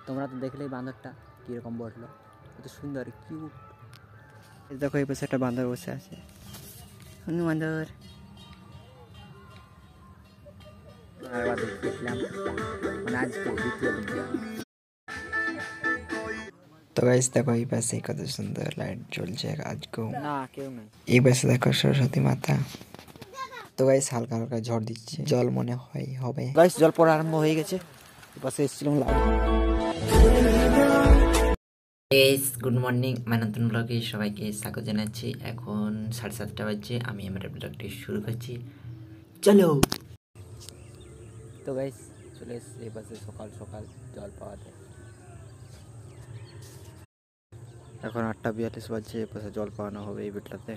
তোমরা তো দেখলেই বান্দরটা কীরকম বসলো, কত সুন্দর কিউট। দেখো এই পাশে একটা বান্দর বসে আছে, বান্দর। দেখলাম মানে আজকে দ্বিতীয় ভিডিও। তো গাইস দেখো এই পাশে কত সুন্দর লাইট জ্বলছে আজকেও। না কেউ নেই। এই পাশে দেখো সরস্বতী মাতা। তো গাইস হালকা হালকা ঝড় দিচ্ছে, জল মনে হয় হবে। গাইস জল পড়া আরম্ভ হয়ে গেছে। এই পাশে এসেছিলাম গুড মর্নিং, মানে নতুন ব্লগে সবাইকে স্বাগত জানাচ্ছি। এখন 7:30 বাজছে, আমি আমার ব্লগটি শুরু করছি, চলো। তো গাইস চলে এসেছি এই পাশে সকাল সকাল জল পাওয়াতে। এখন 8:42 বাজছে, এই পাশে জল পাওয়ানো হবে এই বেটলাতে।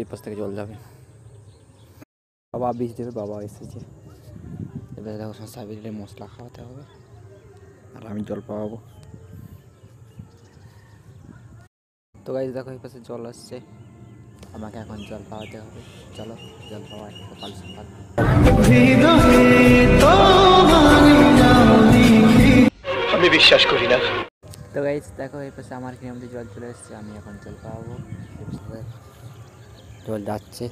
এই পাশ থেকে জল যাবে, বাবা বীজ দেবে, বাবা এসেছে। এবার দেখো সাবিরে মশলা খাওয়াতে হবে আর আমি জল পাওয়াবো। তো গাইস দেখো এই পাশে জল আসছে, আমাকে এখন জল পাওয়াতে হবে। চলো জল পাওয়াই সকাল সকাল। আমি বিশ্বাস করি না। তো গাইস দেখো এই পাশে আমার কিনে মধ্যে জল চলে এসছে, আমি এখন জল পাওয়াবো। জল যাচ্ছে,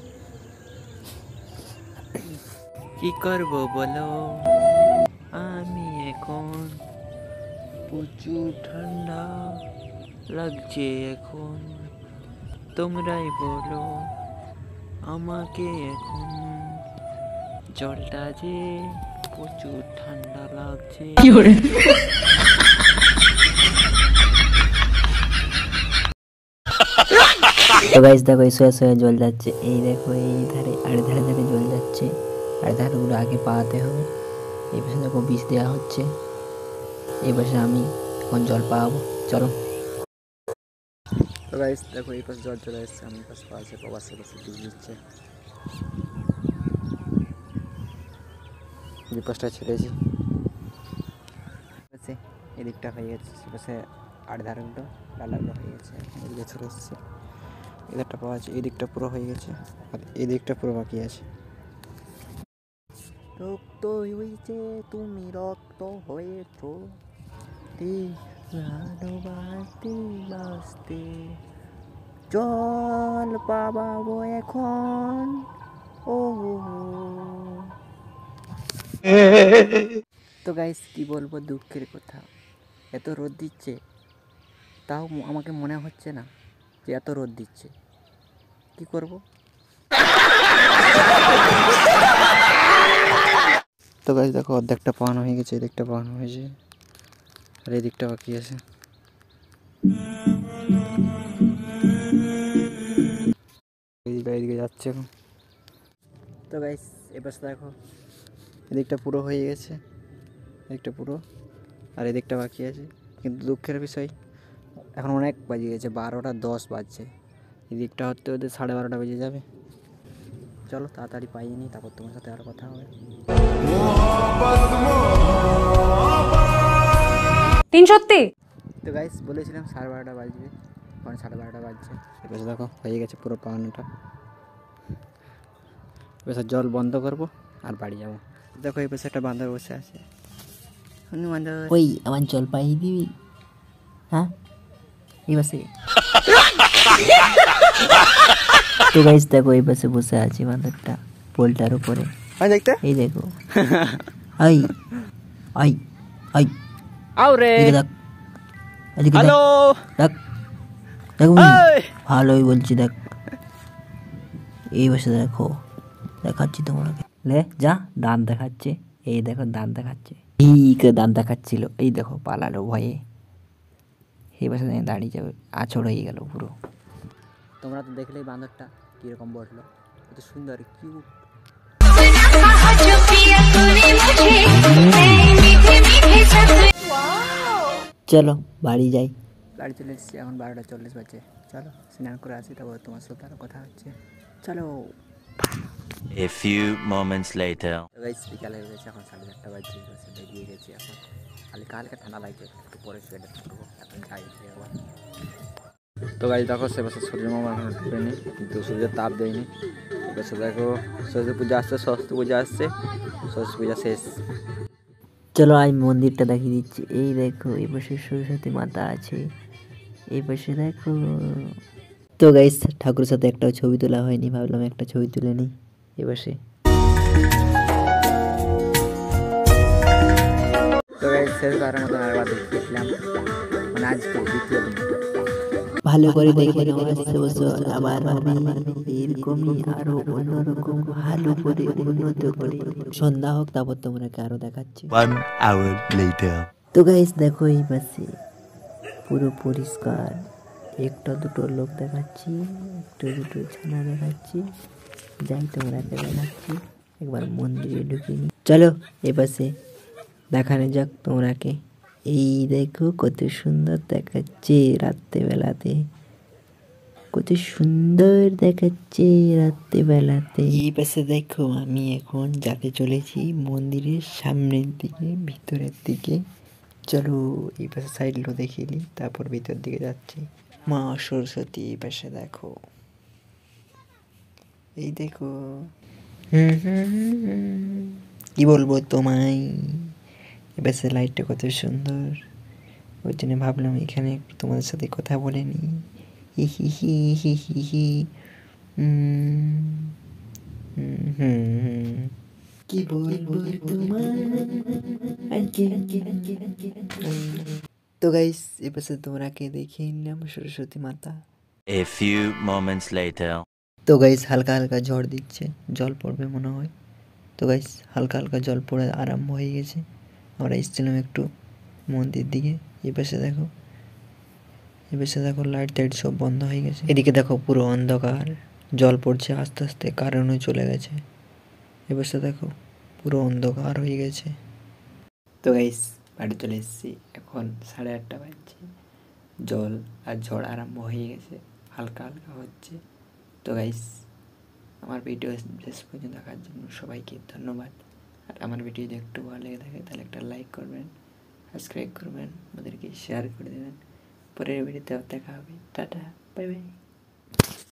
কি করবো বলো, আমি এখন প্রচুর ঠান্ডা লাগছে এখন, তোমরাই বলো আমাকে এখন, জলটা যে প্রচুর ঠান্ডা লাগছে। তো গাইস দেখো এই সোয়া সোয়া জল যাচ্ছে, এই দেখো এই ধারে আর ধারে ধারে জল যাচ্ছে, আর ধারেগুলো আগে পাওয়াতে হবে। এই পাশে দেখো বীজ দেওয়া হচ্ছে, এই পাশে আমি এখন জল পাওয়াবো, চলো। তো গাইস দেখো এই পাশে জল চলে এসছে, আমি পাশে পাশে প্রবাসে পাশে বীজ দিচ্ছে। এই পাশটা ছেড়েছি, এদিকটা হয়ে গেছে, সে পাশে আট ধারগুলো লালাগুলো হয়ে গেছে, এদিকে চলে এসছে। এদিকটা পাওয়া আছে, এই দিকটা পুরো হয়ে গেছে আর এই দিকটা পুরো বাকি আছে। রক্ত হয়েছে তুমি রক্ত হয়েছ, ভালোবাসতে বাসতে জল পাবাবো এখন। ও তো গাইস কি বলবো, দুঃখের কথা, এত রোদ দিচ্ছে তাও আমাকে মনে হচ্ছে না যে এত রোদ দিচ্ছে, কি করব। তো গাইস দেখো অর্ধেকটা পাওয়ানো হয়ে গেছে, এদিকটা পাওয়ানো হয়েছে আর এই দিকটা বাকি আছে। এইদিকে যাচ্ছে এখন। তো গাইস এবার দেখো এদিকটা পুরো হয়ে গেছে, এদিকটা পুরো আর এদিকটা বাকি আছে। কিন্তু দুঃখের বিষয় এখন অনেক বাজে গেছে, 12:10 বাজছে, এদিকটা হতে হতে 12:30 বেজে যাবে। চলো তাড়াতাড়ি পাইনি, তারপর তোমার সাথে আর কথা হবে। 3 সত্যি। তো গাইস বলেছিলাম 12:30 বাজবে, এখন 12:30 বাজছে। এবার দেখো হয়ে গেছে পুরো পাওয়ানোটা। এবার জল বন্ধ করবো আর বাড়ি যাবো। দেখো এই পাশে একটা বান্দর বসে আছে, বান্দর ওই আমার জল পাইয়ে দিবি, হ্যাঁ এই পাশে। তো গাইস দেখো এই পাশে বসে আছি বান্দরটা পোলটার উপরে, দেখতে এই দেখো। আই আই আই আও রে, দেখ হ্যালো দেখ দেখ, ভালোই বলছি দেখ, এই বসে দেখো, দেখাচ্ছি তোমাকে, লে যা দাঁত দেখাচ্ছে, এই দেখো দাঁত দেখাচ্ছে, ঠিক দাঁত দেখাচ্ছিল, এই দেখো পালালো ভয়ে, এই বসে দাঁড়িয়ে যাবে, আছড় হয়ে গেল পুরো। তোমরা তো দেখলেই বান্দরটা কিরকম বসলো, কত সুন্দর কিউট। চলো বাড়ি যাই। বাড়ি চলে এসেছি, এখন 12:40 বাজে। চলো স্নান করে আসি, তারপর তোমার সাথে আরও কথা হচ্ছে, চলো। A few moments later. Guys বিকাল হয়ে গেছে, এখন 4:30 বাজে, বেরিয়ে গেছি এখন। হালকা হালকা ঠান্ডা লাগছে, একটু পরে সোয়েটার থাকবো, এখন যাই আবার। তো গাইস দেখো সে বছর সূর্য মামা এখন ঢুকেনি, কিন্তু সূর্যের তাপ দেয়নি। এবার দেখো সরস্বতী পূজা আসছে, সরস্বতী পূজা আসছে, সরস্বতী পূজা শেষ। চলো আমি মন্দিরটা দেখিয়ে দিচ্ছি। এই দেখো এই পাশে সরস্বতী মাতা আছে, এই পাশে দেখো। তো গাইস ঠাকুরের সাথে একটাও ছবি তোলা হয়নি, ভাবলাম একটা ছবি তুলে নিই এ পাশে। তো গাইস শেষবারের মতন আরেকবার দেখলাম, মানে আজকে দ্বিতীয় দিন। ভালো করে দেখে নাও আস্তে বছর আবার হবে এরকমই আরো অন্যরকম ভালো করে উন্নত করে। সন্ধ্যা হোক তারপর তোমাকে আরো দেখাচ্ছি। 1 hour later. তো গাইস দেখো এই পাশে পুরো পরিষ্কার, একটা দুটো লোক দেখাচ্ছি, একটা দুটো ছানা দেখাচ্ছি, যাই তোমাকে দেখাচ্ছি। একবার মন্দিরে ঢুকে নি, চলো এই পাশে দেখানো যাক তোমরাকে। এই দেখো কত সুন্দর দেখাচ্ছে রাত্রেবেলাতে, কত সুন্দর দেখাচ্ছে রাত্রেবেলাতে। এই পাশে দেখো আমি এখন যেতে চলেছি মন্দিরের সামনের দিকে, ভিতরের দিকে। চলো এই পাশে সাইডগুলো দেখিয়ে নিই, তারপর ভিতর দিকে যাচ্ছি। মা সরস্বতী এই পাশে দেখো, এই দেখো। কি বলবো তোমায়, এই পাশে লাইটটা কত সুন্দর, ওই জন্য ভাবলাম এখানে একটু তোমাদের সাথে কথা বলে নিই। হি হি হি হি হি হি। কি বলবো তোমায়। তো গাইস এপাশে তোমরাকে দেখিয়ে নিলাম সরস্বতী মাতা। A few moments later. তো গাইস হালকা হালকা ঝড় দিচ্ছে, জল পড়বে মনে হয়। তো গাইস হালকা হালকা জল পড়ে আরম্ভ হয়ে গেছে। আমরা এসেছিলাম একটু মন্দির দিকে। এপাশে দেখো, এপাশে দেখো লাইট টাইট সব বন্ধ হয়ে গেছে। এদিকে দেখো পুরো অন্ধকার, জল পড়ছে আস্তে আস্তে, কারেন্টও চলে গেছে। এপাশে দেখো পুরো অন্ধকার হয়ে গেছে। তো গাইস বাড়ি চলে এসেছি, এখন 8:30 বাজছে। জল আর ঝড় আরম্ভ হয়ে গেছে, হালকা হালকা হচ্ছে। তো গাইস আমার ভিডিও শেষ পর্যন্ত দেখার জন্য সবাইকে ধন্যবাদ। আর আমার ভিডিও যদি একটু ভালো লেগে থাকে তাহলে একটা লাইক করবেন, সাবস্ক্রাইব করবেন, আমাদেরকে শেয়ার করে দেবেন। পরের ভিডিওতে দেখা হবে। Tata, bye bye.